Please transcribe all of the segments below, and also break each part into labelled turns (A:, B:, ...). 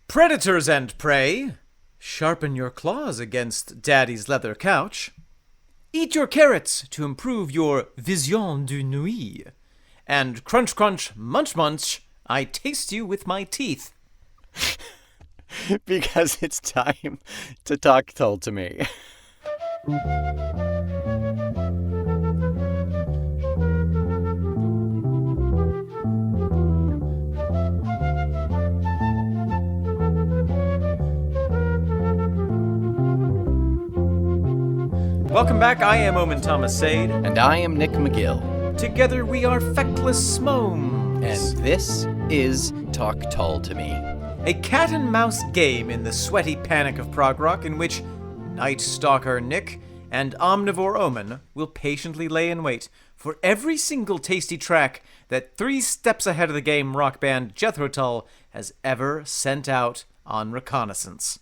A: Predators and prey, sharpen your claws against Daddy's leather couch. Eat your carrots to improve your vision de nuit. And crunch, crunch, munch, munch, I taste you with my teeth.
B: Because it's time to talk Tull to me.
A: Welcome back, I am Omen Thomas Sade.
B: And I am Nick McGill.
A: Together we are feckless smomes.
B: And this is Talk Tull to Me.
A: A cat and mouse game in the sweaty panic of prog rock in which Night Stalker Nick and Omnivore Omen will patiently lay in wait for every single tasty track that 3 steps ahead of the game rock band Jethro Tull has ever sent out on reconnaissance.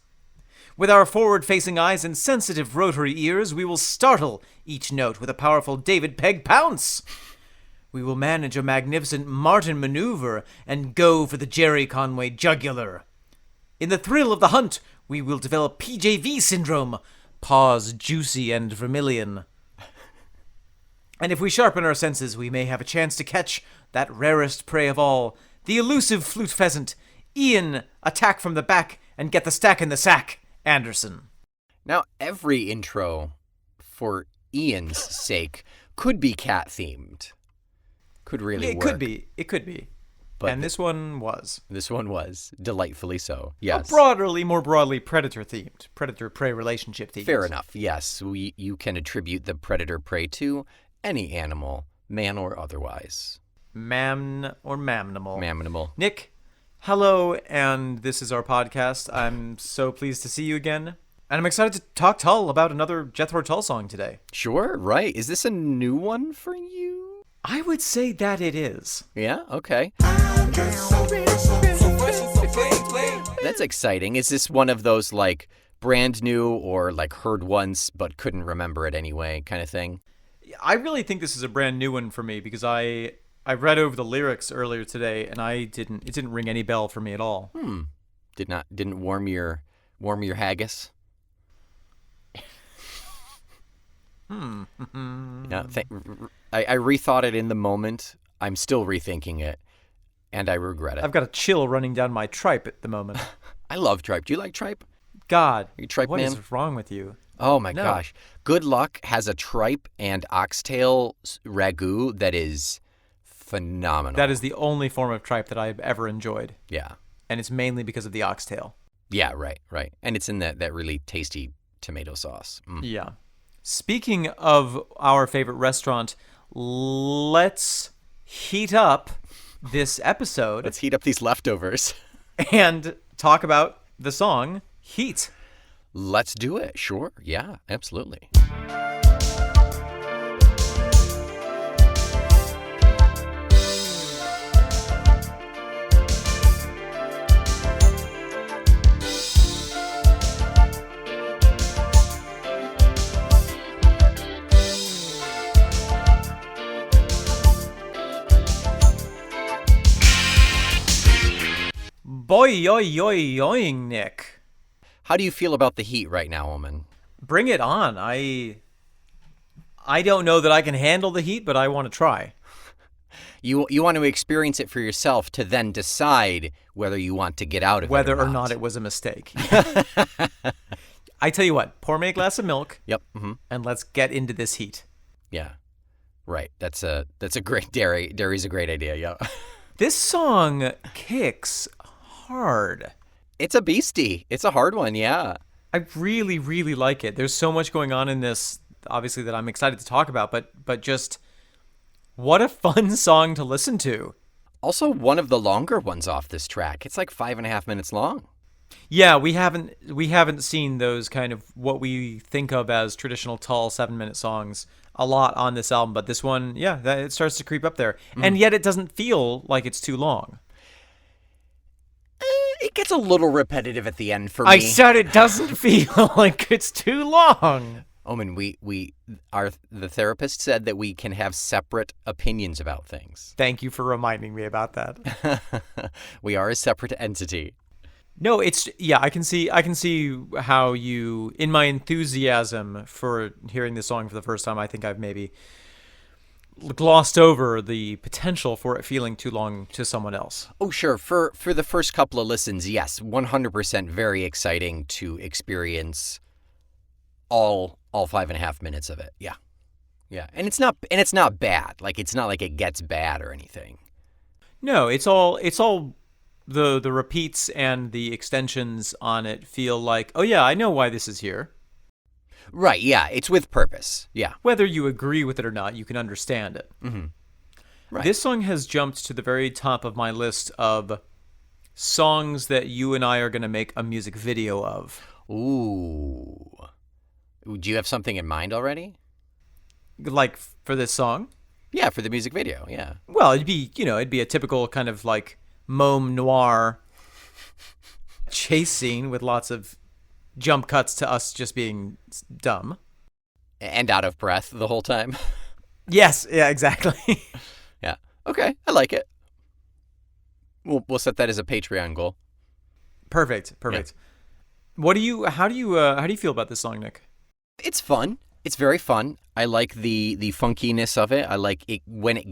A: With our forward-facing eyes and sensitive rotary ears, we will startle each note with a powerful David Peg pounce. We will manage a magnificent Martin maneuver and go for the Jerry Conway jugular. In the thrill of the hunt, we will develop PJV syndrome, paws juicy and vermilion. And if we sharpen our senses, we may have a chance to catch that rarest prey of all, the elusive flute pheasant, Ian, attack from the back and get the stack in the sack. Anderson.
B: Now, every intro, for Ian's sake, could be cat-themed. Could really work.
A: It could be.
B: But
A: and this one was.
B: This one was. Delightfully so, yes.
A: More broadly predator-themed. Predator-prey relationship themed.
B: Fair enough, yes. You can attribute the predator-prey to any animal, man or otherwise.
A: Man or mamnimal.
B: Mamnimal.
A: Nick, hello, and this is our podcast. I'm so pleased to see you again. And I'm excited to talk Tull about another Jethro Tull song today. Sure,
B: right. Is this a new one for you?
A: I would say that it is.
B: Yeah? Okay. That's exciting. Is this one of those, like, brand new or, like, heard once but couldn't remember it anyway kind of thing?
A: I really think this is a brand new one for me because I read over the lyrics earlier today, and it didn't ring any bell for me at all.
B: Didn't warm your haggis? Yeah, I rethought it in the moment. I'm still rethinking it, and I regret it.
A: I've got a chill running down my tripe at the moment.
B: I love tripe. Do you like tripe?
A: God,
B: are you tripe
A: what
B: man?
A: Is wrong with you?
B: Oh my gosh. Good Luck has a tripe and oxtail ragu that is phenomenal.
A: That is the only form of tripe that I've ever enjoyed.
B: Yeah.
A: And it's mainly because of the oxtail.
B: Yeah, right. And it's in that really tasty tomato sauce.
A: Yeah. Speaking of our favorite restaurant, let's heat up this episode.
B: Let's heat up these leftovers.
A: And talk about the song Heat.
B: Let's do it. Sure. Yeah, absolutely.
A: Boy, yoy, yoy, yoing, Nick.
B: How do you feel about the heat right now, Omen?
A: Bring it on. I don't know that I can handle the heat, but I want to try.
B: You want to experience it for yourself to then decide whether you want to get out of
A: whether
B: it
A: or not it was a mistake. I tell you what, pour me a glass of milk.
B: Yep.
A: And let's get into this heat.
B: Yeah. Right. That's a great dairy's a great idea. Yeah.
A: This song kicks hard.
B: It's a beastie. It's a hard one, yeah.
A: I really, really like it. There's so much going on in this, obviously, that I'm excited to talk about, but just what a fun song to listen to.
B: Also, one of the longer ones off this track. It's like 5.5 minutes long.
A: Yeah, we haven't seen those kind of what we think of as traditional Tull 7-minute songs a lot on this album, but this one, yeah, it starts to creep up there. And yet it doesn't feel like it's too long.
B: It gets a little repetitive at the end for me.
A: I said it doesn't feel like it's too long.
B: Omen, the therapist said that we can have separate opinions about things.
A: Thank you for reminding me about that.
B: We are a separate entity.
A: No, I can see how you, in my enthusiasm for hearing this song for the first time, I think I've maybe glossed over the potential for it feeling too long to someone else.
B: Oh, sure. For the first couple of listens, yes, 100% very exciting to experience all 5.5 minutes of it. Yeah. Yeah. And it's not bad. Like, it's not like it gets bad or anything.
A: No, it's all the repeats and the extensions on it feel like, oh yeah, I know why this is here.
B: Right, yeah, it's with purpose. Yeah.
A: Whether you agree with it or not, you can understand it.
B: Mm-hmm. Right.
A: This song has jumped to the very top of my list of songs that you and I are going to make a music video of.
B: Ooh. Do you have something in mind already?
A: Like for this song?
B: Yeah, for the music video, yeah.
A: Well, it'd be a typical kind of like Môme noir chase scene with lots of jump cuts to us just being dumb.
B: And out of breath the whole time.
A: Yes, yeah, exactly.
B: Yeah. Okay, I like it. We'll set that as a Patreon goal.
A: Perfect. Yeah. How do you feel about this song, Nick?
B: It's fun. It's very fun. I like the funkiness of it. I like it when it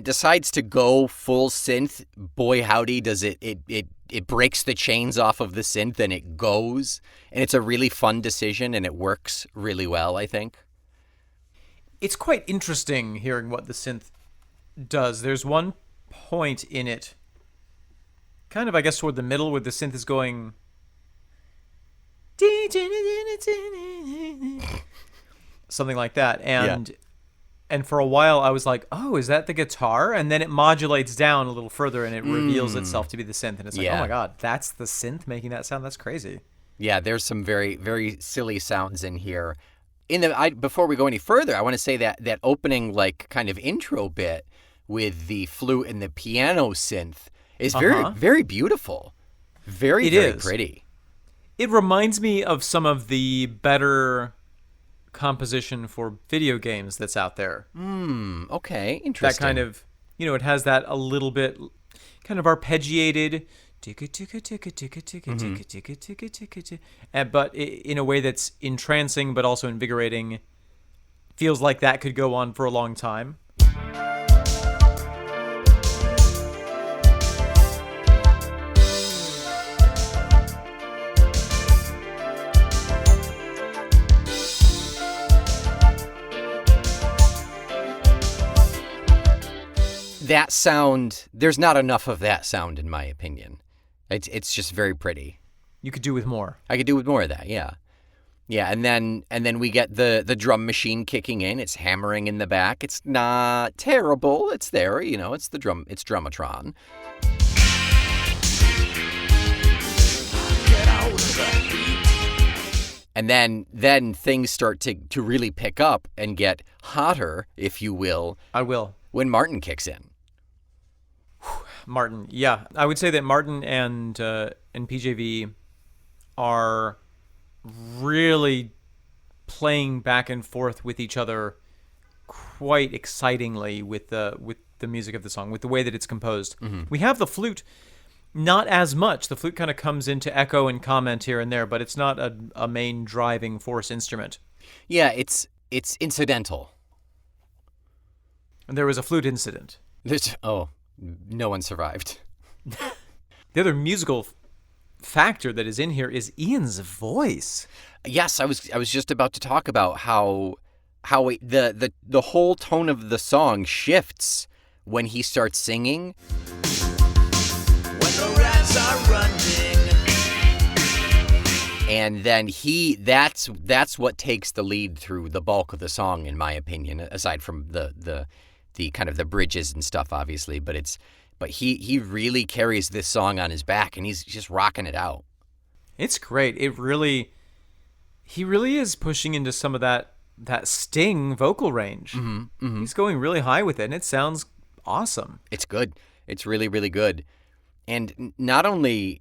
B: decides to go full synth. Boy, howdy, does it breaks the chains off of the synth and it goes. And it's a really fun decision and it works really well, I think.
A: It's quite interesting hearing what the synth does. There's one point in it, kind of, I guess, toward the middle where the synth is going... something like that. And for a while I was like, oh, is that the guitar? And then it modulates down a little further and it reveals itself to be the synth. And it's like, oh my God, that's the synth making that sound? That's crazy.
B: Yeah, there's some very, very silly sounds in here. Before we go any further, I want to say that opening like kind of intro bit with the flute and the piano synth is very, very beautiful. Very pretty.
A: It reminds me of some of the better composition for video games that's out there.
B: Okay, interesting.
A: That kind of, it has that a little bit kind of arpeggiated, but in a way that's entrancing but also invigorating. Feels like that could go on for a long time.
B: That sound, there's not enough of that sound in my opinion. It's just very pretty.
A: You could do with more.
B: I could do with more of that, yeah. Yeah, and then we get the drum machine kicking in. It's hammering in the back. It's not terrible. It's there, it's the drum, it's Drumatron. Get out of that beat. And then things start to really pick up and get hotter, if you will.
A: I will.
B: When Martin kicks in.
A: Martin, yeah. I would say that Martin and PJV are really playing back and forth with each other quite excitingly with the music of the song, with the way that it's composed. Mm-hmm. We have the flute, not as much. The flute kind of comes into echo and comment here and there, but it's not a main driving force instrument.
B: Yeah, it's incidental.
A: And there was a flute incident.
B: No one survived.
A: The other musical factor that is in here is Ian's voice.
B: Yes, I was just about to talk about how the whole tone of the song shifts when he starts singing. When the rats are running. And then that's what takes the lead through the bulk of the song, in my opinion, aside from the kind of the bridges and stuff, obviously, but he really carries this song on his back and he's just rocking it out.
A: It's great. He really is pushing into some of that Sting vocal range. Mm-hmm, mm-hmm. He's going really high with it and it sounds awesome.
B: It's good. It's really, really good. And not only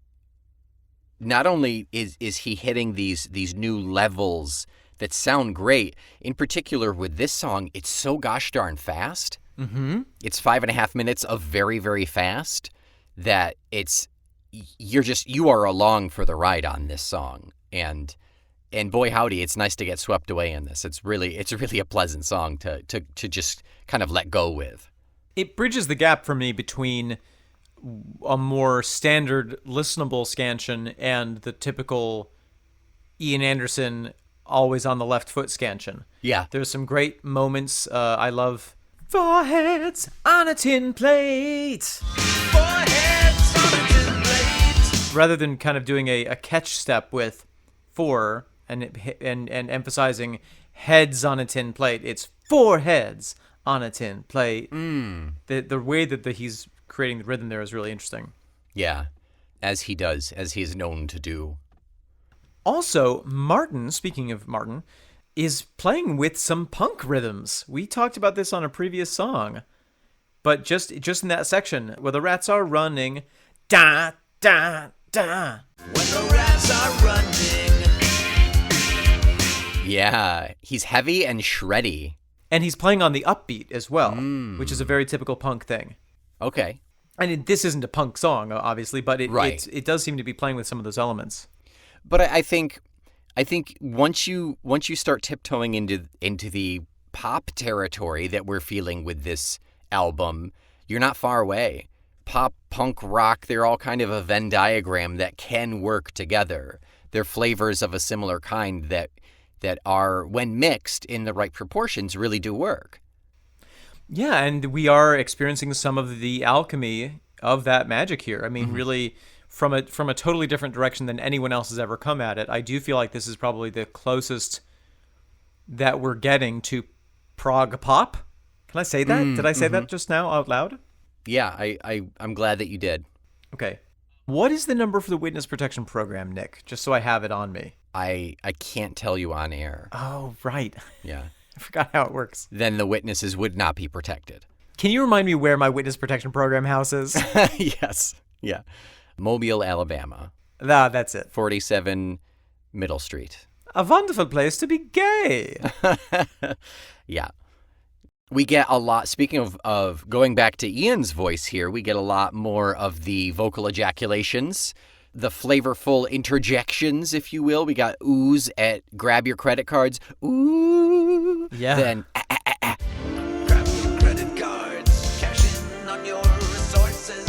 B: is he hitting these new levels that sound great, in particular with this song, it's so gosh darn fast.
A: Mm-hmm.
B: It's 5.5 minutes of very, very fast that you are along for the ride on this song, and boy howdy, it's nice to get swept away in this. It's really a pleasant song to just kind of let go with.
A: It bridges the gap for me between a more standard listenable scansion and the typical Ian Anderson always on the left foot scansion.
B: Yeah.
A: There's some great moments. I love foreheads on a tin plate. Foreheads on a tin plate. Rather than kind of doing a catch step with four and emphasizing heads on a tin plate, it's four heads on a tin plate. The way that he's creating the rhythm there is really interesting.
B: Yeah, as he is known to do.
A: Also, Martin, speaking of Martin, is playing with some punk rhythms. We talked about this on a previous song, but just in that section where the rats are running, da da da. When the rats are running.
B: Yeah, he's heavy and shreddy.
A: And he's playing on the upbeat as well, which is a very typical punk thing.
B: Okay.
A: And this isn't a punk song, obviously, but it does seem to be playing with some of those elements.
B: But I think once you start tiptoeing into the pop territory that we're feeling with this album, you're not far away. Pop, punk, rock, they're all kind of a Venn diagram that can work together. They're flavors of a similar kind that are, when mixed in the right proportions, really do work.
A: Yeah, and we are experiencing some of the alchemy of that magic here. I mean, really, from a totally different direction than anyone else has ever come at it. I do feel like this is probably the closest that we're getting to prog pop. Can I say that? Did I say that just now out loud?
B: Yeah, I'm glad that you did.
A: Okay. What is the number for the Witness Protection Program, Nick? Just so I have it on me.
B: I can't tell you on air.
A: Oh, right.
B: Yeah.
A: I forgot how it works.
B: Then the witnesses would not be protected.
A: Can you remind me where my Witness Protection Program house is?
B: Yes. Yeah. Mobile, Alabama.
A: That's it.
B: 47 Middle Street.
A: A wonderful place to be gay.
B: Yeah. We get a lot, speaking of going back to Ian's voice here, we get a lot more of the vocal ejaculations, the flavorful interjections, if you will. We got oohs at grab your credit cards. Ooh.
A: Yeah.
B: Then
C: Grab your credit cards, cash in on your resources.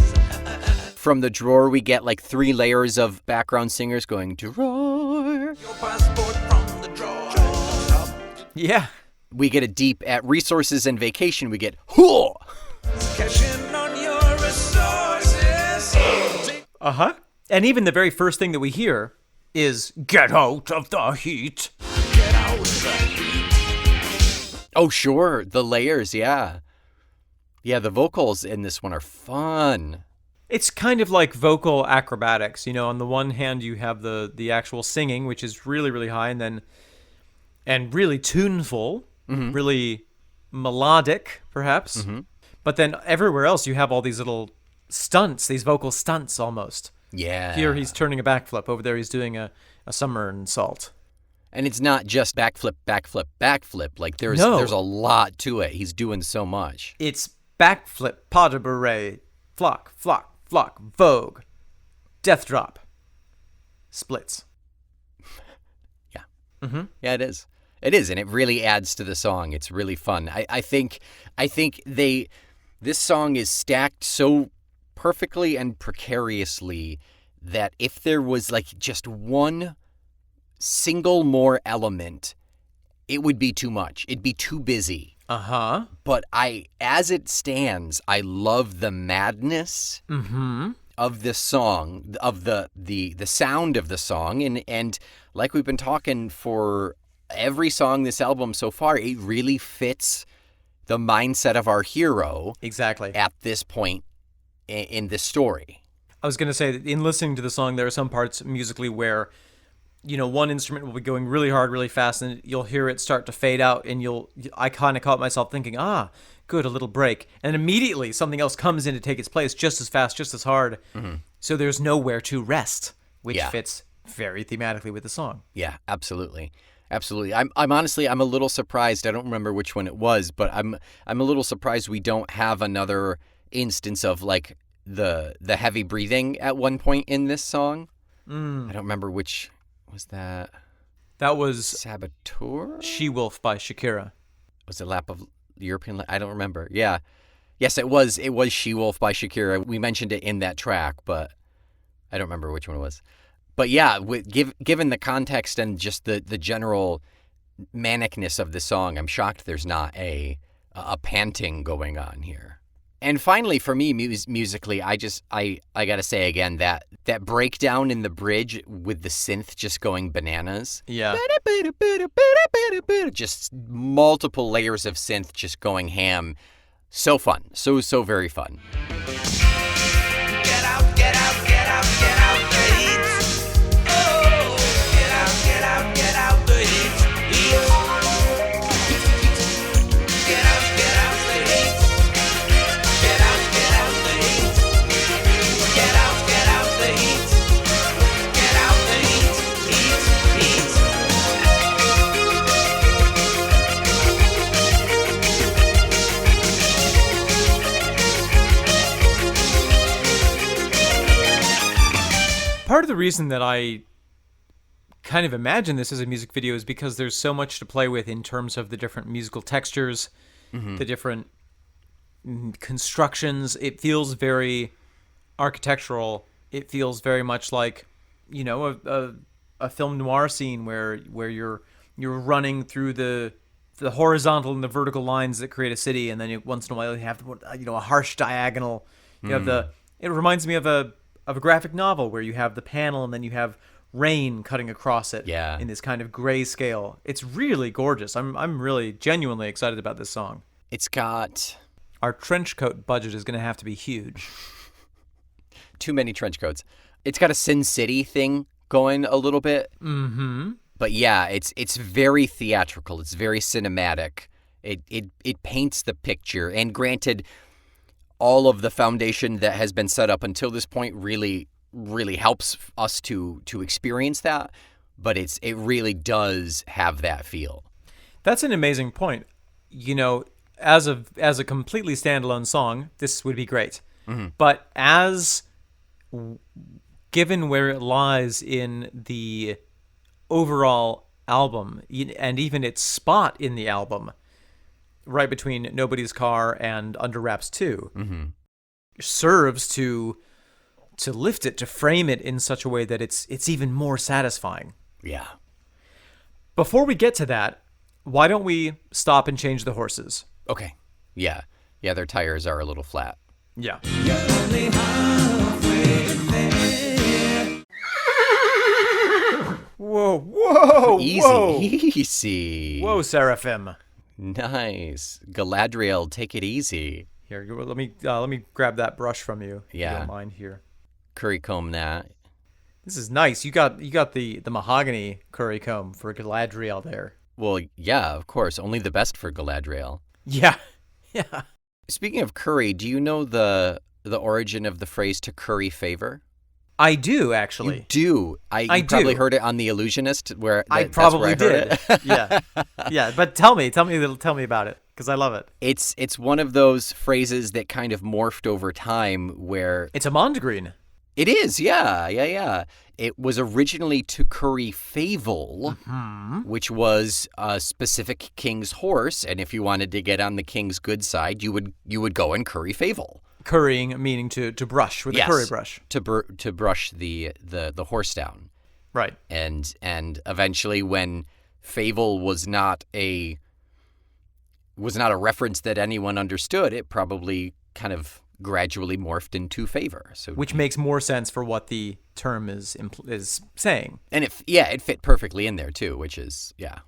B: From the drawer, we get like 3 layers of background singers going, drawer.
C: Your passport from the drawer.
A: Yeah.
B: We get a deep at resources and vacation. We get, hoo.
C: Cash in on your resources.
A: Uh-huh. And even the very first thing that we hear is, get out of the heat.
C: Get out of the heat.
B: Oh, sure. The layers, yeah. Yeah, the vocals in this one are fun.
A: It's kind of like vocal acrobatics. You know, on the one hand, you have the actual singing, which is really, really high, and really tuneful, really melodic, perhaps. But then everywhere else, you have all these little stunts, these vocal stunts almost.
B: Yeah.
A: Here he's turning a backflip. Over there he's doing a somersault.
B: And it's not just backflip, backflip, backflip. Like there's a lot to it. He's doing so much.
A: It's backflip, pas de bourrée, flock, flock, flock, vogue, death drop, splits.
B: Yeah. Yeah, it is. It is, and it really adds to the song. It's really fun. I think this song is stacked so perfectly and precariously that if there was like just one single more element, it would be too much. It'd be too busy.
A: Uh-huh.
B: But as it stands, I love the madness of this song, of the sound of the song, and like we've been talking for every song this album so far, it really fits the mindset of our hero
A: Exactly.
B: at this point in the story.
A: I was going to say that in listening to the song, there are some parts musically where, you know, one instrument will be going really hard, really fast, and you'll hear it start to fade out, and I kind of caught myself thinking, good, a little break. And immediately something else comes in to take its place just as fast, just as hard. So there's nowhere to rest, which fits very thematically with the song.
B: Yeah, absolutely. Absolutely. I'm honestly, I'm a little surprised. I don't remember which one it was, but I'm a little surprised we don't have another instance of like the heavy breathing at one point in this song. I don't remember which was that.
A: That was
B: Saboteur?
A: She-Wolf by Shakira.
B: Was it Lap of European? I don't remember. Yeah. Yes, it was She-Wolf by Shakira. We mentioned it in that track, but I don't remember which one it was. But yeah, given the context and just the general manicness of the song, I'm shocked there's not a panting going on here. And finally, for me, musically, I gotta say again that breakdown in the bridge with the synth just going bananas.
A: Yeah.
B: Just multiple layers of synth just going ham. So fun. So very fun.
C: Get out, get out, get out, get out the heat. Oh, get out, get out, get out the heat. Heat. Get out, get out the heat. Get out, get out the heat. Get out, get out the heat. Get out the heat. Heat, heat.
A: Part of the reason that I kind of imagine this as a music video is because there's so much to play with in terms of the different musical textures, the different constructions. It feels very architectural. It feels very much like, you know, a film noir scene where you're running through the horizontal and the vertical lines that create a city, and then once in a while you have a harsh diagonal. You have it reminds me of a graphic novel where you have the panel and then you have rain cutting across it in this kind of gray scale. It's really gorgeous. I'm really genuinely excited about this song.
B: It's got
A: Our trench coat budget is going to have to be huge.
B: too many trench coats. It's got a Sin City thing going a little bit.
A: Mm-hmm.
B: But yeah, it's very theatrical. It's very cinematic. It paints the picture. And granted, all of the foundation that has been set up until this point really helps us to experience that. But it really does have that feel.
A: That's an amazing point. You know, as a completely standalone song, this would be great. Mm-hmm. But given where it lies in the overall album, and even its spot in the album, right between Nobody's Car and Under Wraps 2, mm-hmm. serves to lift it, to frame it in such a way that it's even more satisfying.
B: Yeah.
A: Before we get to that, why don't we stop and change the horses?
B: Okay. Yeah. Yeah, their tires are a little flat.
A: Yeah. Whoa.
B: Easy.
A: Whoa, Seraphim.
B: Nice. Galadriel, take it easy.
A: Here, let me grab that brush from you.
B: Yeah.
A: If you don't mind here.
B: Curry comb that.
A: This is nice. You got the mahogany curry comb for Galadriel there.
B: Well, yeah, of course. Only the best for Galadriel.
A: Yeah. Yeah.
B: Speaking of curry, do you know the origin of the phrase "to curry favor"?
A: I do, actually.
B: You do. I probably heard it on The Illusionist, where
A: I probably
B: that's where I heard
A: did. Yeah. Yeah. But tell me about it, because I love it.
B: It's one of those phrases that kind of morphed over time, where
A: it's a mondegreen.
B: It is, yeah. It was originally to curry favor,
A: mm-hmm.
B: which was a specific king's horse, and if you wanted to get on the king's good side, you would go and curry favor.
A: Currying meaning to brush with a curry brush.
B: To brush the horse down.
A: Right.
B: And eventually, when favor was not a reference that anyone understood, it probably kind of gradually morphed into favor. So,
A: which makes more sense for what the term is saying.
B: And it fit perfectly in there too, which is yeah.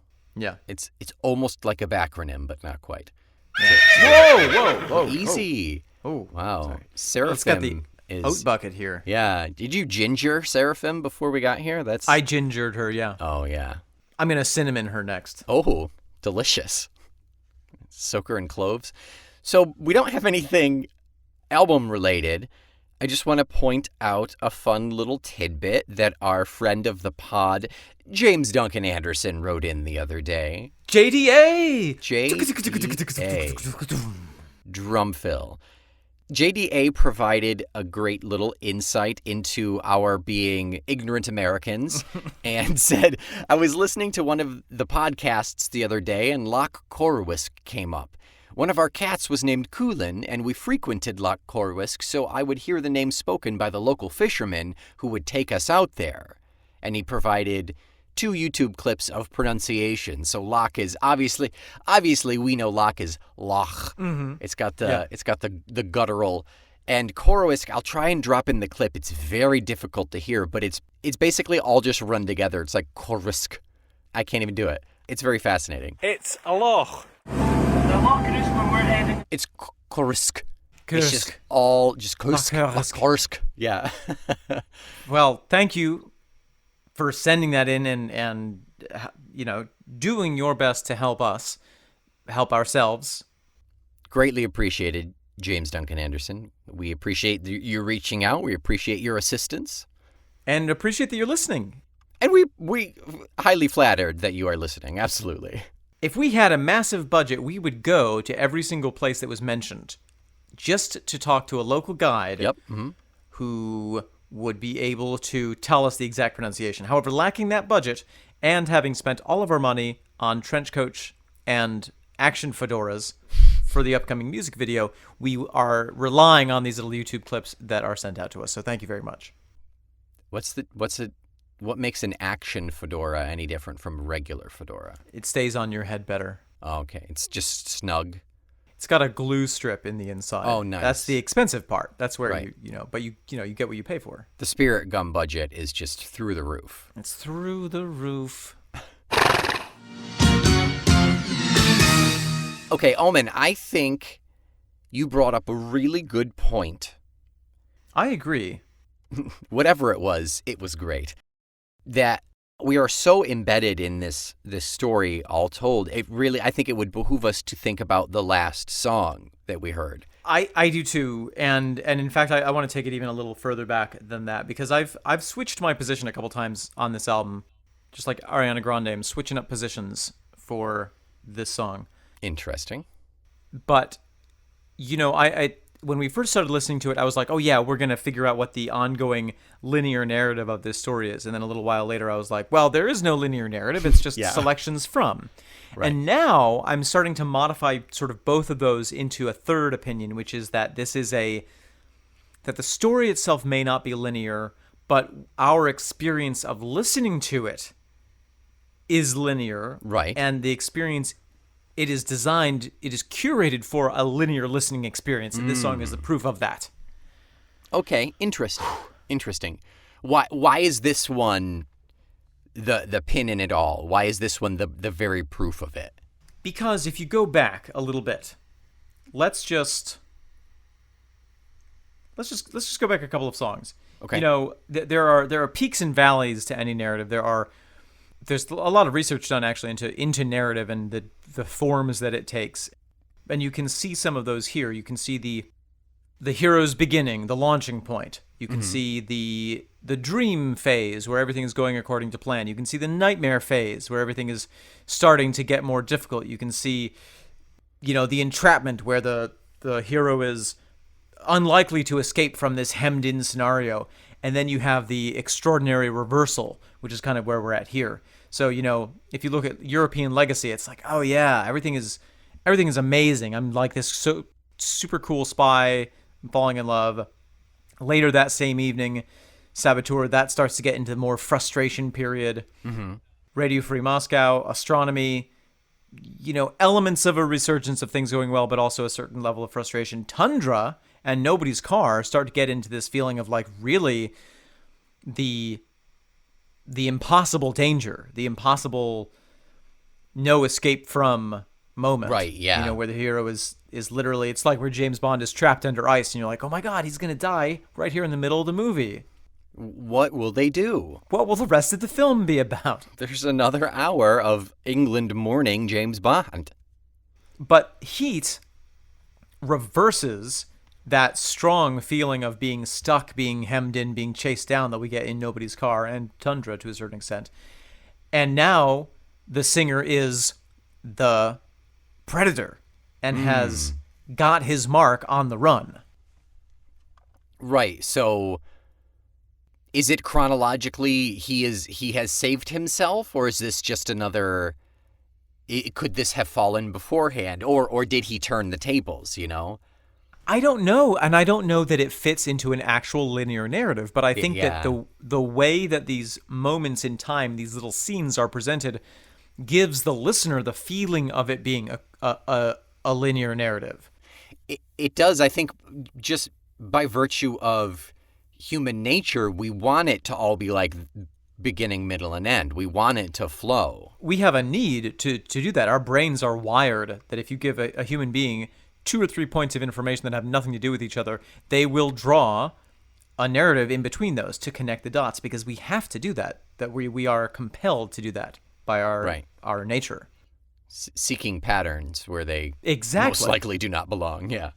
B: It's almost like a backronym, but not quite.
A: Yeah. Whoa!
B: Easy.
A: Oh,
B: wow.
A: Sorry.
B: Seraphim
A: It's got the oat bucket here.
B: Yeah. Did you ginger Seraphim before we got here?
A: I gingered her. Yeah.
B: Oh yeah.
A: I'm gonna cinnamon her next.
B: Oh, delicious. Soak her in cloves. So we don't have anything album related. I just want to point out a fun little tidbit that our friend of the pod, James Duncan Anderson, wrote in the other day.
A: JDA!
B: Drum fill. JDA provided a great little insight into our being ignorant Americans and said, I was listening to one of the podcasts the other day and Loch Corwisk came up. One of our cats was named Coolin, and we frequented Loch Corwisk, so I would hear the name spoken by the local fishermen who would take us out there. And he provided 2 YouTube clips of pronunciation. So Loch is obviously we know Loch is Loch.
A: Mm-hmm.
B: It's got the guttural. And Corwisk, I'll try and drop in the clip. It's very difficult to hear, but it's basically all just run together. It's like Corwisk. I can't even do it. It's very fascinating.
D: It's a loch. The loch is when we're heading.
B: It's Corwisk.
A: Kursk.
B: It's just all just Kursk.
A: Kursk.
B: Kursk. Yeah.
A: Well, thank you for sending that in and doing your best to help us help ourselves.
B: Greatly appreciated, James Duncan Anderson. We appreciate you reaching out. We appreciate your assistance.
A: And appreciate that you're listening.
B: And we highly flattered that you are listening. Absolutely.
A: If we had a massive budget, we would go to every single place that was mentioned just to talk to a local guide.
B: Yep. Mm-hmm.
A: Who would be able to tell us the exact pronunciation. However, lacking that budget and having spent all of our money on trench coats and action fedoras for the upcoming music video, we are relying on these little YouTube clips that are sent out to us. So thank you very much.
B: What makes an action fedora any different from regular fedora?
A: It stays on your head better.
B: Oh, okay. It's just snug.
A: It's got a glue strip in the inside.
B: Oh, nice.
A: That's the expensive part. That's where
B: Right.
A: you get what you pay for.
B: The Spirit Gum budget is just through the roof.
A: It's through the roof.
B: Okay, Omen, I think you brought up a really good point.
A: I agree.
B: Whatever it was great. That we are so embedded in this story all told. I think it would behoove us to think about the last song that we heard.
A: I do too, and in fact, I want to take it even a little further back than that, because I've switched my position a couple times on this album, just like Ariana Grande. I'm switching up positions for this song.
B: Interesting.
A: But I when we first started listening to it, I was like, oh yeah, we're gonna figure out what the ongoing linear narrative of this story is, and then a little while later, I was like, well, there is no linear narrative; it's just selections from. Right. And now I'm starting to modify sort of both of those into a third opinion, which is that that the story itself may not be linear, but our experience of listening to it is linear.
B: Right.
A: And the experience, it is curated for a linear listening experience, and this song is the proof of that.
B: Okay, interesting. Why is this one the pin in it all? Why is this one the very proof of it?
A: Because if you go back a little bit, let's just go back a couple of songs.
B: Okay.
A: There are peaks and valleys to any narrative. There's a lot of research done actually into narrative and the forms that it takes. And you can see some of those here. You can see the hero's beginning, the launching point. You can see the dream phase where everything is going according to plan. You can see the nightmare phase where everything is starting to get more difficult. You can see, the entrapment where the hero is unlikely to escape from this hemmed-in scenario. And then you have the extraordinary reversal, which is kind of where we're at here. So, if you look at European Legacy, it's like, oh yeah, everything is amazing. I'm like this so super cool spy, I'm falling in love. Later that same evening, Saboteur, that starts to get into more frustration period. Mm-hmm. Radio Free Moscow, Astronomy, elements of a resurgence of things going well, but also a certain level of frustration. Tundra and Nobody's Car start to get into this feeling of like really the impossible danger, the impossible no escape from moment.
B: Right, yeah.
A: Where the hero is literally, it's like where James Bond is trapped under ice and you're like, oh my God, he's going to die right here in the middle of the movie.
B: What will they do?
A: What will the rest of the film be about?
B: There's another hour of England mourning James Bond.
A: But Heat reverses that strong feeling of being stuck, being hemmed in, being chased down that we get in Nobody's Car and Tundra to a certain extent. And now the singer is the predator and has got his mark on the run.
B: Right. So is it chronologically he has saved himself, or is this just another? Could this have fallen beforehand, or did he turn the tables?
A: I don't know, and I don't know that it fits into an actual linear narrative, but I think that the way that these moments in time, these little scenes are presented, gives the listener the feeling of it being a linear narrative.
B: It does. I think just by virtue of human nature, we want it to all be like beginning, middle, and end. We want it to flow.
A: We have a need to do that. Our brains are wired that if you give a human being 2 or 3 points of information that have nothing to do with each other, they will draw a narrative in between those to connect the dots, because we have to do that. That we are compelled to do that by our nature.
B: Seeking patterns where they
A: exactly
B: most likely do not belong. Yeah.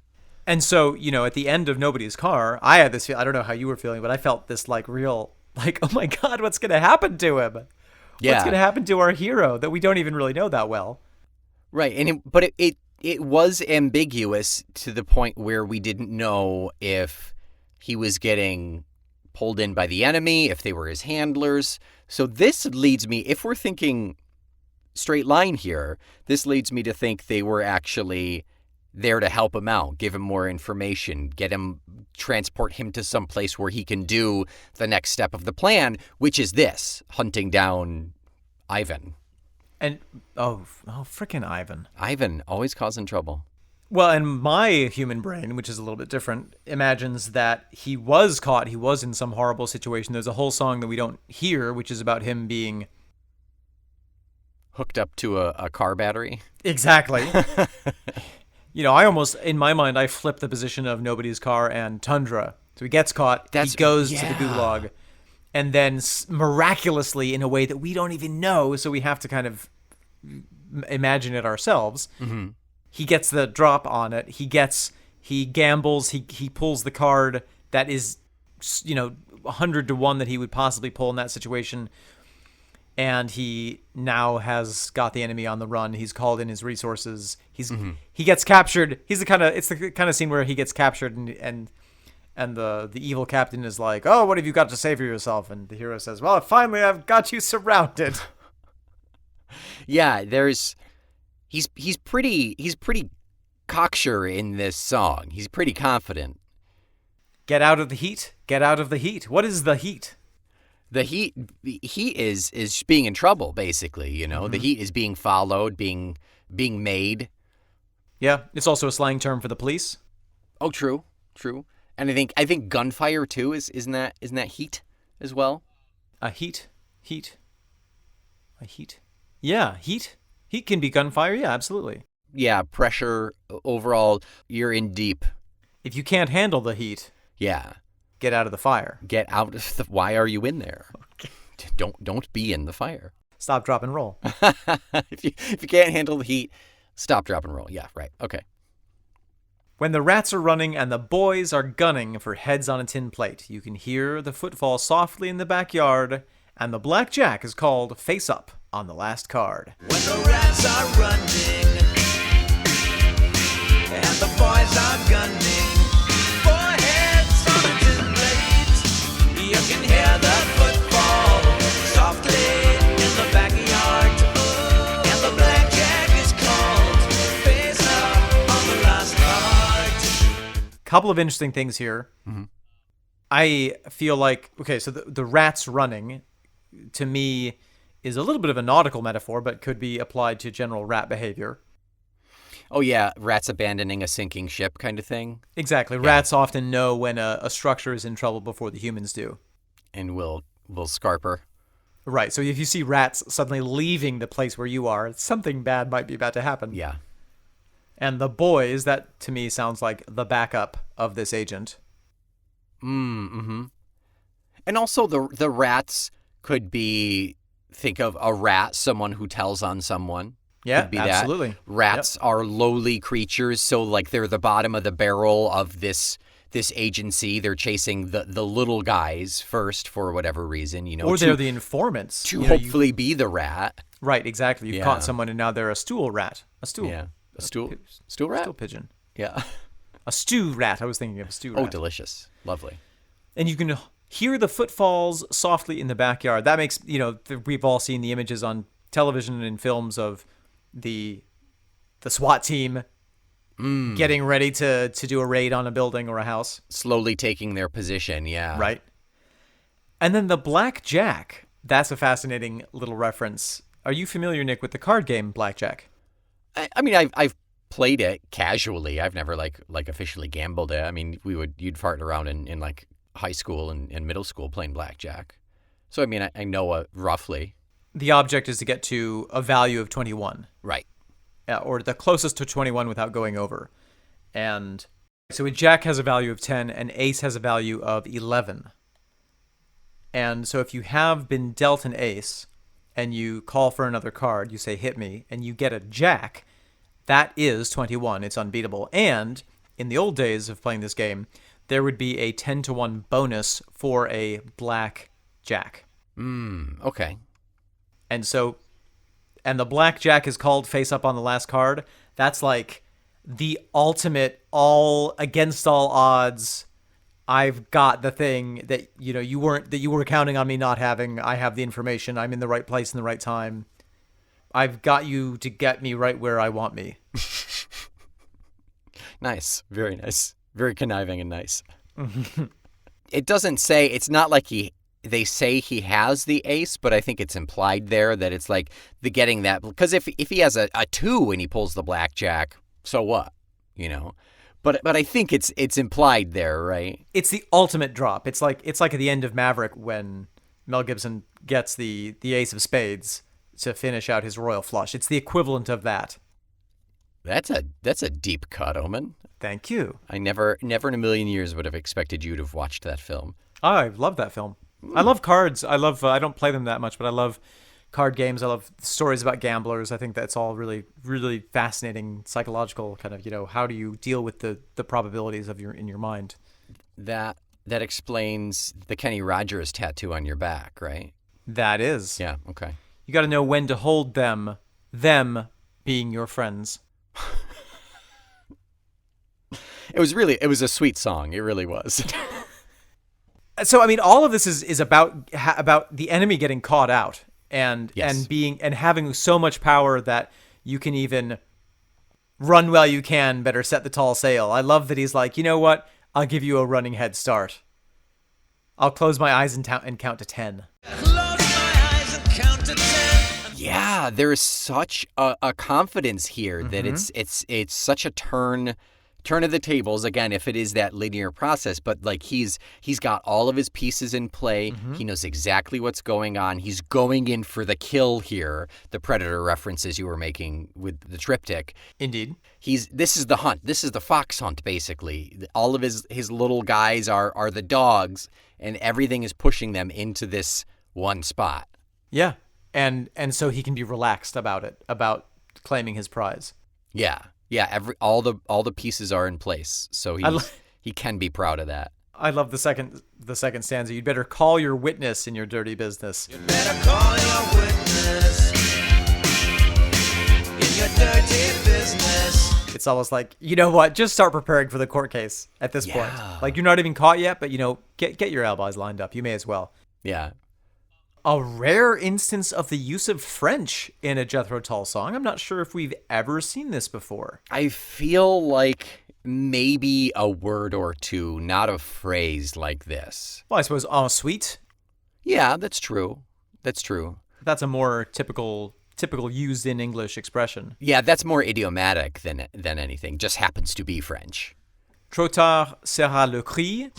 A: And so, at the end of Nobody's Car, I had this feel, I don't know how you were feeling, but I felt this real, oh my God, what's going to happen to him?
B: Yeah.
A: What's going to happen to our hero that we don't even really know that well?
B: Right. But it was ambiguous to the point where we didn't know if he was getting pulled in by the enemy, if they were his handlers. So this leads me, if we're thinking straight line here, this leads me to think they were actually there to help him out, give him more information, transport him to some place where he can do the next step of the plan, which is this, hunting down Ivan.
A: And, frickin' Ivan.
B: Ivan, always causing trouble.
A: Well, and my human brain, which is a little bit different, imagines that he was caught, he was in some horrible situation. There's a whole song that we don't hear, which is about him being
B: hooked up to a car battery.
A: Exactly. I almost, in my mind, I flip the position of Nobody's Car and Tundra. So he gets caught, he goes to the gulag, and then miraculously, in a way that we don't even know, so we have to kind of imagine it ourselves, he gets the drop on it. He gambles, he pulls the card that is, 100 to 1 that he would possibly pull in that situation. And he now has got the enemy on the run. He's called in his resources. He gets captured. It's the kind of scene where he gets captured and the evil captain is like, "Oh, what have you got to say for yourself?" And the hero says, "Well, finally I've got you surrounded."
B: Yeah, he's pretty cocksure in this song. He's pretty confident.
A: Get out of the heat. Get out of the heat. What is the heat?
B: The heat is being in trouble, basically. The heat is being followed, being made.
A: Yeah, it's also a slang term for the police.
B: Oh, true. And I think gunfire too isn't that heat as well?
A: A heat. Yeah, heat. Heat can be gunfire. Yeah, absolutely.
B: Yeah, pressure overall. You're in deep.
A: If you can't handle the heat.
B: Yeah.
A: Get out of the fire.
B: Get out of the... Why are you in there? Okay. Don't be in the fire.
A: Stop, drop, and roll.
B: If you can't handle the heat, stop, drop, and roll. Yeah, right. Okay.
A: When the rats are running and the boys are gunning for heads on a tin plate, you can hear the footfall softly in the backyard, and the blackjack is called face up on the last card.
C: When the rats are running and the boys are gunning for heads on a tin plate, you can hear the footfall softly in the backyard, and the blackjack is called face up on the last card.
A: Couple of interesting things here. Mm-hmm. I feel like, okay, so the rats running, to me, is a little bit of a nautical metaphor, but could be applied to general rat behavior.
B: Oh, yeah, rats abandoning a sinking ship kind of thing.
A: Exactly. Yeah. Rats often know when a structure is in trouble before the humans do.
B: And will scarper.
A: Right, so if you see rats suddenly leaving the place where you are, something bad might be about to happen.
B: Yeah.
A: And the boys, that to me sounds like the backup of this agent.
B: Mm-hmm. And also the rats could be, think of a rat, someone who tells on someone.
A: Yeah,
B: could be
A: absolutely.
B: That. Rats are lowly creatures, so like they're the bottom of the barrel of this agency. They're chasing the little guys first for whatever reason,
A: Or they're the informants.
B: To hopefully be the rat.
A: Right, exactly. You've caught someone and now they're a stool rat. A stool.
B: Yeah. A stool rat?
A: Stool pigeon.
B: Yeah.
A: A stew rat. I was thinking of a stew rat.
B: Oh, delicious. Lovely.
A: And you can hear the footfalls softly in the backyard. That makes, we've all seen the images on television and in films of the SWAT team getting ready to do a raid on a building or a house.
B: Slowly taking their position, yeah.
A: Right. And then the blackjack. That's a fascinating little reference. Are you familiar, Nick, with the card game blackjack?
B: I mean, I've played it casually. I've never like officially gambled it. I mean, you'd fart around in like high school and middle school playing blackjack. So I mean, I know roughly.
A: The object is to get to a value of 21.
B: Right.
A: Or the closest to 21 without going over. And so a jack has a value of 10 and ace has a value of 11. And so if you have been dealt an ace and you call for another card, you say hit me, and you get a jack, that is 21. It's unbeatable. And in the old days of playing this game, there would be a 10-to-1 bonus for a black jack.
B: Okay.
A: And the black jack is called face up on the last card. That's like the ultimate against all odds. I've got the thing that you were counting on me not having. I have the information. I'm in the right place in the right time. I've got you to get me right where I want me.
B: Nice. Very nice. Very conniving and nice. It doesn't say, it's not like they say he has the ace, but I think it's implied there that it's like the getting that, because if he has a 2 and he pulls the blackjack, so what? But I think it's implied there, right?
A: It's the ultimate drop. It's like at the end of Maverick when Mel Gibson gets the ace of spades to finish out his royal flush. It's the equivalent of that.
B: That's a deep cut, Omen.
A: Thank you.
B: I never in a million years would have expected you to have watched that film.
A: I love that film. I love cards. I don't play them that much, but I love card games. I love stories about gamblers. I think that's all really, really fascinating psychological kind of, how do you deal with the probabilities in your mind?
B: That explains the Kenny Rogers tattoo on your back, right?
A: That is.
B: Yeah, okay.
A: You got to know when to hold them being your friends.
B: It was a sweet song. It really was.
A: So, I mean, all of this is about the enemy getting caught out and having so much power that you can even run while you can, better set the tall sail. I love that he's like, you know what? I'll give you a running head start. I'll close my eyes and count to 10.
C: Close my eyes and count to 10.
B: Yeah, there is such a confidence here that it's such a turn of the tables, again, if it is that linear process, but like he's got all of his pieces in play. He knows exactly what's going on. He's going in for the kill here. The Predator references you were making with the triptych.
A: Indeed.
B: This is the hunt. This is the fox hunt, basically. All of his little guys are the dogs, and everything is pushing them into this one spot.
A: Yeah. And so he can be relaxed about it, about claiming his prize.
B: Yeah. Yeah, all the pieces are in place, so he can be proud of that.
A: I love the second stanza. You'd better call your witness in your dirty business.
C: You better call your witness in your dirty business.
A: It's almost like, you know what? Just start preparing for the court case at this point. Like, you're not even caught yet, but get your alibis lined up. You may as well.
B: Yeah.
A: A rare instance of the use of French in a Jethro Tull song. I'm not sure if we've ever seen this before.
B: I feel like maybe a word or two, not a phrase like this.
A: Well, I suppose ensuite.
B: Yeah, that's true. That's true.
A: That's a more typical used in English expression.
B: Yeah, that's more idiomatic than anything. Just happens to be French.
A: Trop tard sera le cri.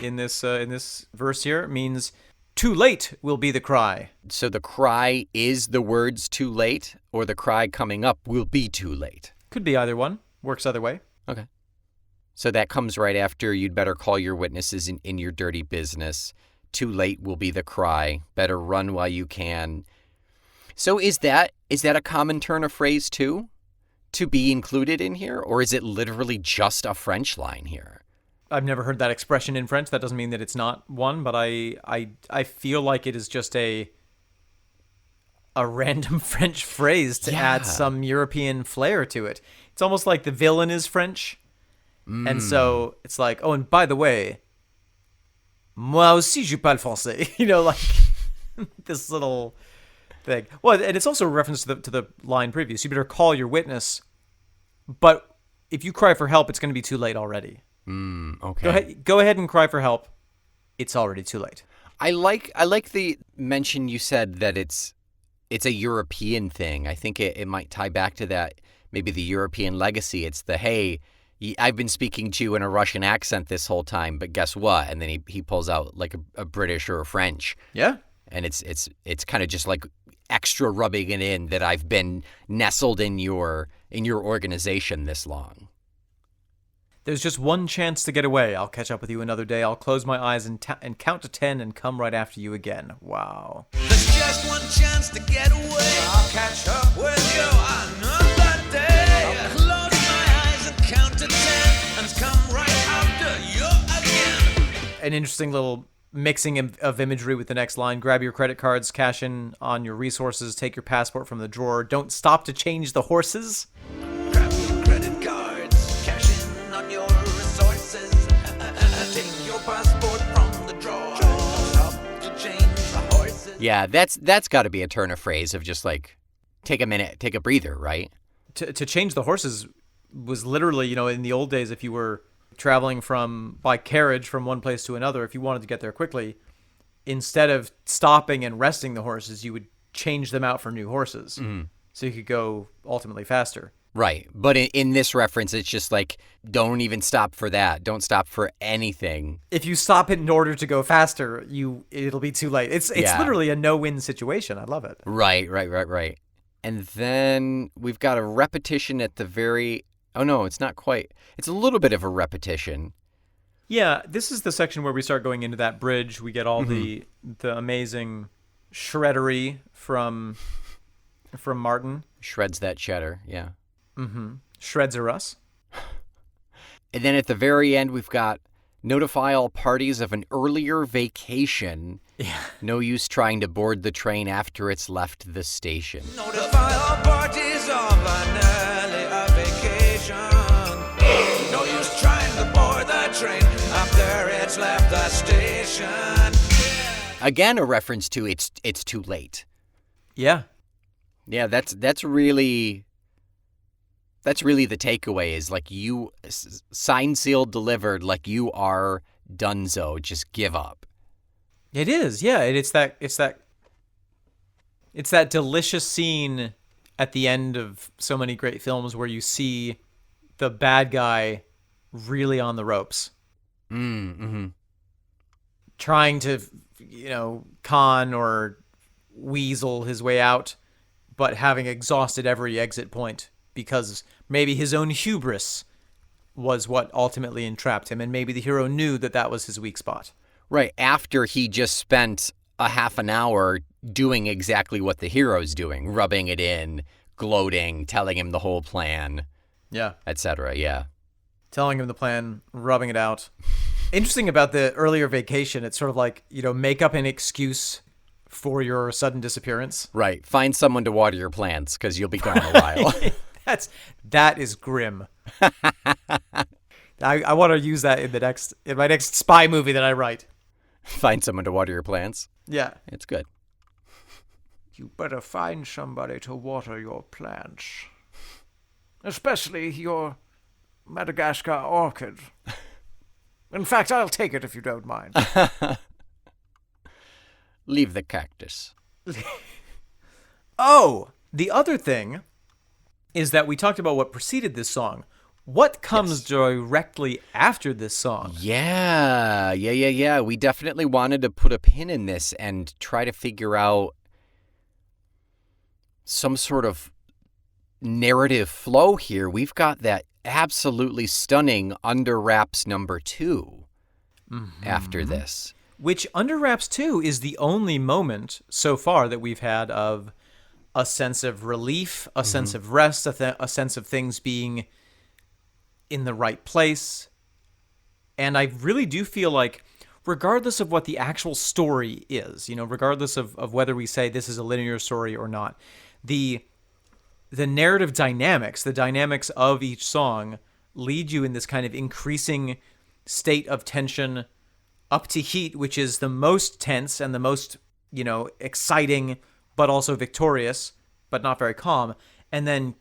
A: In this verse here, means too late will be the cry.
B: So the cry is the words too late, or the cry coming up will be too late?
A: Could be either one. Works either way.
B: Okay. So that comes right after you'd better call your witnesses in your dirty business. Too late will be the cry. Better run while you can. So is that a common turn of phrase too, to be included in here? Or is it literally just a French line here?
A: I've never heard that expression in French. That doesn't mean that it's not one, but I feel like it is just a random French phrase to
B: Yeah.
A: add some European flair to it. It's almost like the villain is French. And so it's like, oh, and by the way, moi aussi je parle français. You know, like this little thing. Well, and it's also a reference to the line previous. You better call your witness, but if you cry for help, it's going to be too late already.
B: Okay.
A: Go ahead and cry for help. It's already too late.
B: I like the mention you said that it's a European thing. I think it might tie back to that, maybe the European legacy. It's the, hey, I've been speaking to you in a Russian accent this whole time, but guess what? And then he pulls out like a British or a French.
A: Yeah.
B: And it's kind of just like extra rubbing it in that I've been nestled in your organization this long.
A: There's just one chance to get away. I'll catch up with you another day. I'll close my eyes and count to 10 and come right after you again. Wow.
C: There's just one chance to get away. I'll catch up with you another day. I'll close my eyes and count to 10 and come right after you again.
A: An interesting little mixing of imagery with the next line. Grab your credit cards, cash in on your resources, take your passport from the drawer. Don't stop to change the horses.
C: Grab your credit cards, cash in on your resources. Take your passport from the drawer. Don't stop to change the horses.
B: Yeah, that's got to be a turn of phrase of just like, take a minute, take a breather, right?
A: To change the horses was literally, you know, in the old days, if you were traveling by carriage from one place to another, if you wanted to get there quickly, instead of stopping and resting the horses, you would change them out for new horses. So you could go ultimately faster.
B: Right. But in this reference, it's just like, don't even stop for that. Don't stop for anything.
A: If you stop it in order to go faster, it'll be too late. It's
B: Yeah.
A: literally a no-win situation. I love it.
B: Right. And then we've got a repetition at the very... Oh, no, it's not quite. It's a little bit of a repetition.
A: Yeah, this is the section where we start going into that bridge. We get all the amazing shreddery from Martin.
B: Shreds that cheddar, yeah.
A: Shreds are us.
B: And then at the very end, we've got notify all parties of an earlier vacation.
A: Yeah.
B: No use trying to board the train after it's left the station.
C: Notify all parties of an early vacation. No use trying to board the train after it's left the station.
B: Again, a reference to it's too late.
A: Yeah.
B: Yeah, that's really the takeaway is like you signed, sealed, delivered, like you are donezo. Just give up.
A: It is, yeah. It's that delicious scene at the end of so many great films where you see the bad guy really on the ropes, trying to, con or weasel his way out, but having exhausted every exit point because maybe his own hubris was what ultimately entrapped him, and maybe the hero knew that was his weak spot.
B: Right, after he just spent a half an hour doing exactly what the hero's doing, rubbing it in, gloating, telling him the whole plan,
A: Yeah.
B: etc. Yeah.
A: Telling him the plan, rubbing it out. Interesting about the earlier vacation, it's sort of like, make up an excuse for your sudden disappearance.
B: Right. Find someone to water your plants because you'll be gone a while.
A: That is grim. I want to use that in my next spy movie that I write.
B: Find someone to water your plants.
A: Yeah.
B: It's good.
A: You better find somebody to water your plants. Especially your Madagascar orchid. In fact, I'll take it if you don't mind.
B: Leave the cactus.
A: Oh, the other thing is that we talked about what preceded this song. What comes directly after this song?
B: Yeah. We definitely wanted to put a pin in this and try to figure out some sort of narrative flow here. We've got that absolutely stunning Under Wraps number 2 after this.
A: Which Under Wraps 2 is the only moment so far that we've had of a sense of relief, a sense of rest, a sense of things being in the right place. And I really do feel like regardless of what the actual story is, regardless of whether we say this is a linear story or not, the narrative dynamics, the dynamics of each song lead you in this kind of increasing state of tension up to Heat, which is the most tense and the most, exciting, but also victorious, but not very calm. And then,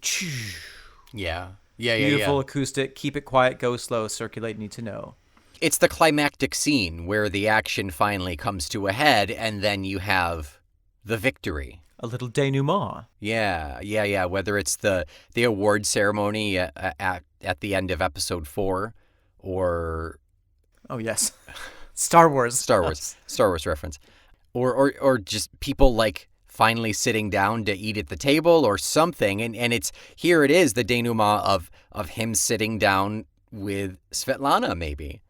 B: Yeah.
A: beautiful acoustic, keep it quiet, go slow, circulate, need to know.
B: It's the climactic scene where the action finally comes to a head, and then you have the victory.
A: A little denouement.
B: Yeah. Whether it's the award ceremony at the end of episode 4, or
A: Oh yes, Star Wars
B: reference, or just people like finally sitting down to eat at the table or something, and it's here it is, the denouement of him sitting down with Svetlana, maybe.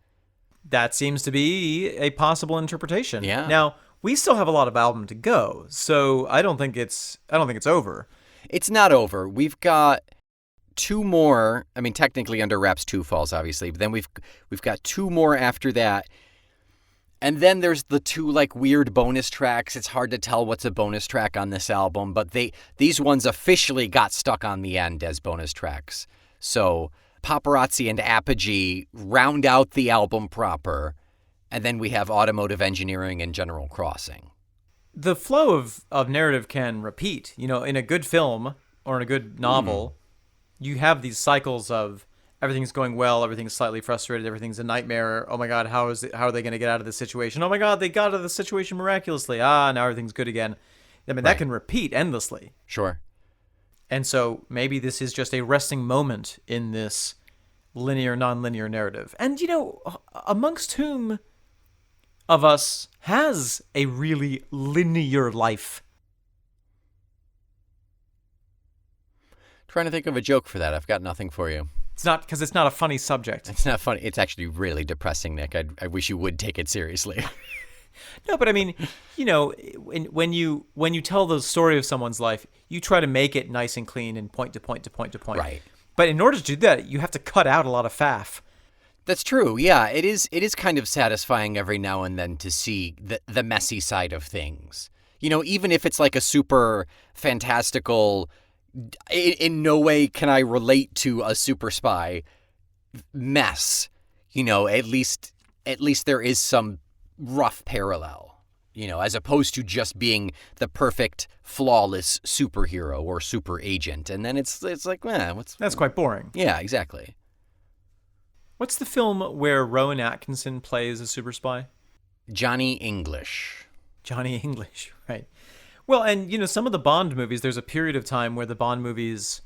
A: That seems to be a possible interpretation.
B: Yeah.
A: Now, we still have a lot of album to go, so I don't think it's over.
B: It's not over. We've got 2 more. I mean, technically Under Wraps 2 falls, obviously, but then we've got 2 more after that. And then there's the 2 like weird bonus tracks. It's hard to tell what's a bonus track on this album, but these ones officially got stuck on the end as bonus tracks. So Paparazzi and Apogee round out the album proper, and then we have Automotive Engineering and General Crossing.
A: The flow of narrative can repeat. In a good film or in a good novel, you have these cycles of everything's going well, everything's slightly frustrated, everything's a nightmare. Oh my God, how are they going to get out of this situation? Oh my God, they got out of the situation miraculously. Now everything's good again. I mean, that can repeat endlessly.
B: Sure.
A: And so maybe this is just a resting moment in this linear, non-linear narrative. And, amongst whom of us has a really linear life?
B: Trying to think of a joke for that. I've got nothing for you.
A: It's not, because it's not a funny subject.
B: It's not funny. It's actually really depressing, Nick. I wish you would take it seriously.
A: No, but I mean, when you tell the story of someone's life, you try to make it nice and clean and point to point to point to point.
B: Right.
A: But in order to do that, you have to cut out a lot of faff.
B: That's true. Yeah, it is kind of satisfying every now and then to see the messy side of things. Even if it's like a super fantastical, in no way can I relate to a super spy mess. At least there is some rough parallel, as opposed to just being the perfect, flawless superhero or super agent. And then it's like,
A: That's quite boring.
B: Yeah, exactly.
A: What's the film where Rowan Atkinson plays a super spy?
B: Johnny English.
A: Johnny English, right. Well, and, some of the Bond movies, there's a period of time where the Bond movies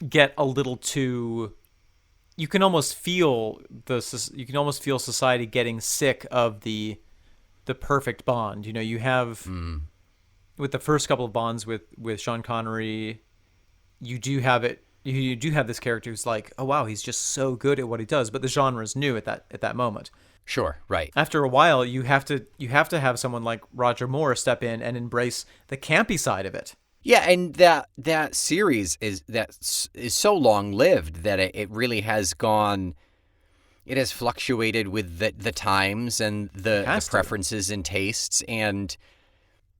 A: get a little too... You can almost feel society getting sick of the perfect Bond. You have with the first couple of Bonds with Sean Connery, you do have this character who's like, oh wow, he's just so good at what he does, but the genre is new at that moment.
B: Sure, right.
A: After a while, you have to have someone like Roger Moore step in and embrace the campy side of it.
B: Yeah, and that series is so long-lived that it really has gone... It has fluctuated with the times and the preferences and tastes, and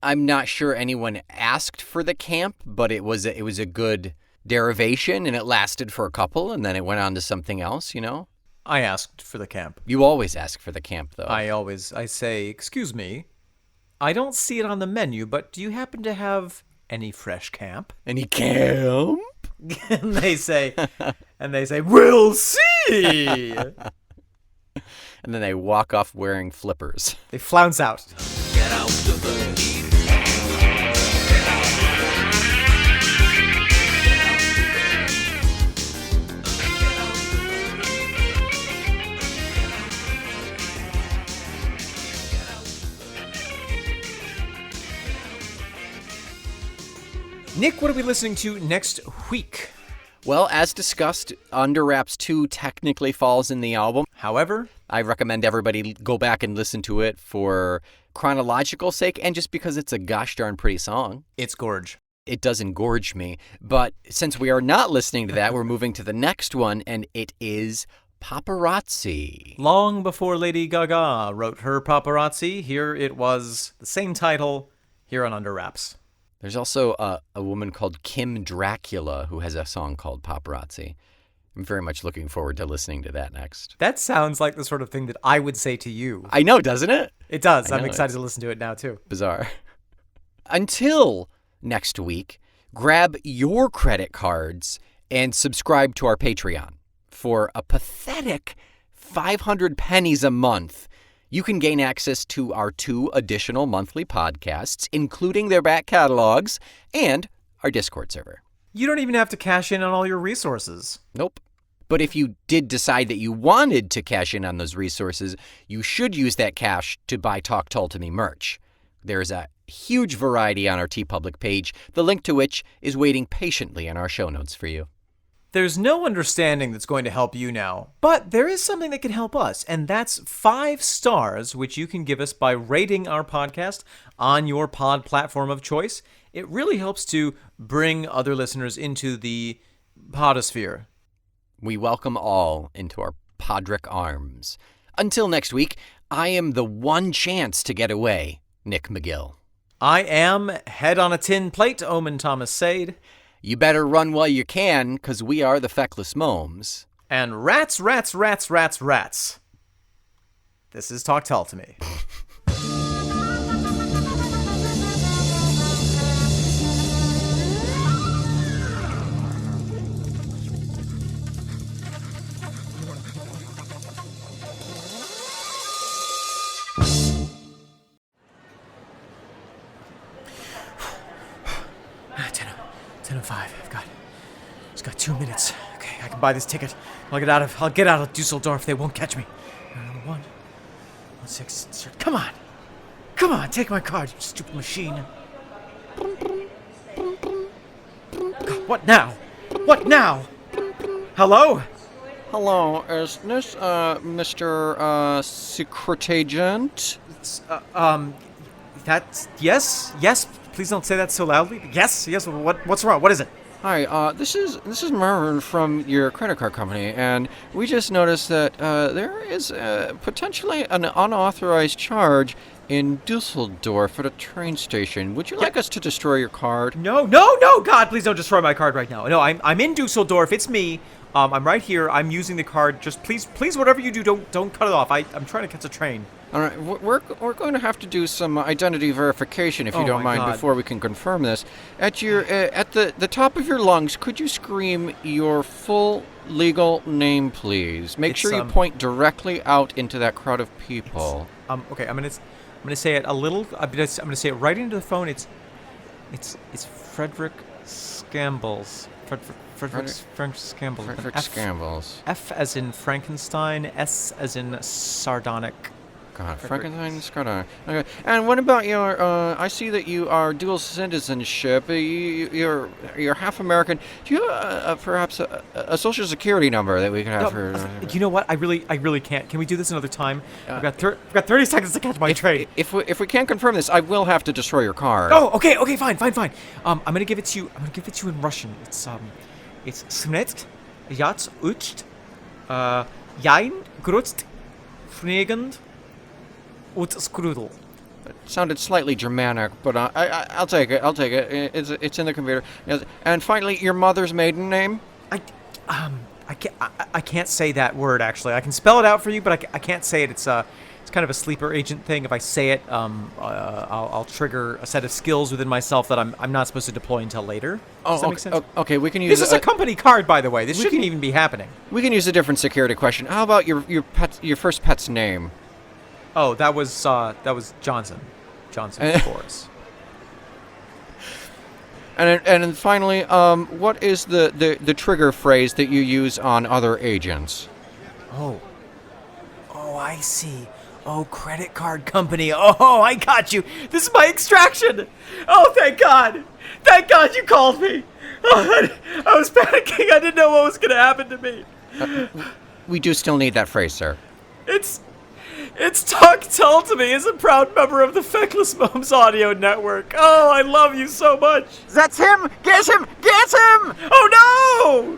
B: I'm not sure anyone asked for the camp, but it was a good derivation, and it lasted for a couple, and then it went on to something else,
A: I asked for the camp.
B: You always ask for the camp, though.
A: I say, excuse me, I don't see it on the menu, but do you happen to have... any fresh camp?
B: Any camp?
A: and they say, we'll see.
B: And then they walk off wearing flippers.
A: They flounce out.
C: Get out of the heat.
A: Nick, what are we listening to next week?
B: Well, as discussed, Under Wraps 2 technically falls in the album.
A: However,
B: I recommend everybody go back and listen to it for chronological sake and just because it's a gosh darn pretty song.
A: it's gorge.
B: It does engorge me. But since we are not listening to that, we're moving to the next one, and it is Paparazzi.
A: Long before Lady Gaga wrote her Paparazzi, here it was the same title here on Under Wraps.
B: There's also a woman called Kim Dracula who has a song called Paparazzi. I'm very much looking forward to listening to that next.
A: That sounds like the sort of thing that I would say to you.
B: I know, doesn't it?
A: It does.
B: I
A: I'm
B: know,
A: excited
B: it's
A: to listen to it now, too.
B: Bizarre. Until next week, grab your credit cards and subscribe to our Patreon. For a pathetic 500 pennies a month, you can gain access to our 2 additional monthly podcasts, including their back catalogs and our Discord server.
A: You don't even have to cash in on all your resources.
B: Nope. But if you did decide that you wanted to cash in on those resources, you should use that cash to buy Talk Tull to Me merch. There's a huge variety on our TeePublic page, the link to which is waiting patiently in our show notes for you.
A: There's no understanding that's going to help you now, but there is something that can help us, and that's 5 stars, which you can give us by rating our podcast on your pod platform of choice. It really helps to bring other listeners into the podosphere.
B: We welcome all into our Podrick arms. Until next week, I am the one chance to get away, Nick McGill.
A: I am head on a tin plate, Omen Thomas Sade.
B: You better run while you can, 'cause we are the Feckless Momes.
A: And rats, rats, rats, rats, rats. This is Talk Tull to Me. Ten and 5. I've got 2 minutes. Okay, I can buy this ticket. I'll get out of Dusseldorf. They won't catch me. 1, 6. Come on, take my card, you stupid machine. God, what now? Hello?
B: Hello, is this, Mr. Secret Agent?
A: That's yes. Please don't say that so loudly. Yes. What's wrong? What is it?
B: Hi, this is Marvin from your credit card company, and we just noticed that there is potentially an unauthorized charge in Dusseldorf at a train station. Would you like us to destroy your card?
A: No, God, please don't destroy my card right now. No, I'm in Dusseldorf. It's me. I'm right here. I'm using the card. Just please, whatever you do, don't cut it off. I'm trying to catch a train.
B: All right, we're going to have to do some identity verification, if you don't mind, before we can confirm this. At your at the top of your lungs, could you scream your full legal name, please? Make sure you point directly out into that crowd of people.
A: Okay, I'm gonna say it a little. I'm gonna say it right into the phone. It's Frederick Scambles. Frederick Scambles.
B: Frederick Scambles.
A: F as in Frankenstein. S as in sardonic.
B: God, Frankenstein, Scott. Okay. And what about your? I see that you are dual citizenship. You're half American. Do you have perhaps a social security number that we could have for?
A: You know what? I really can't. Can we do this another time? I've got 30 seconds to catch my train.
B: If we can't confirm this, I will have to destroy your card.
A: Oh, okay, fine. I'm gonna give it to you. In Russian. It's Snet, Yats Ucht, Jain Grutzt, Fnegend. Utskrudel.
B: It sounded slightly Germanic, but I'll take it. It's in the computer. Yes. And finally, your mother's maiden name?
A: I can't say that word actually. I can spell it out for you, but I can't say it. It's kind of a sleeper agent thing. If I say it, I'll trigger a set of skills within myself that I'm not supposed to deploy until later. Does that make sense?
B: Okay, we can use.
A: This is a company card, by the way. This shouldn't even be happening.
B: We can use a different security question. How about your first pet's name?
A: Oh, that was Johnson. Of course.
B: And then finally, what is the trigger phrase that you use on other agents?
A: Oh, I see. Oh, credit card company. Oh, I got you. This is my extraction. Oh, thank God. Thank God you called me. Oh, I was panicking. I didn't know what was going to happen to me.
B: We do still need that phrase, sir.
A: It's Talk Tull to Me is a proud member of the Feckless Momes Audio Network. Oh, I love you so much.
B: That's him! Get him! Get him!
A: Oh, no!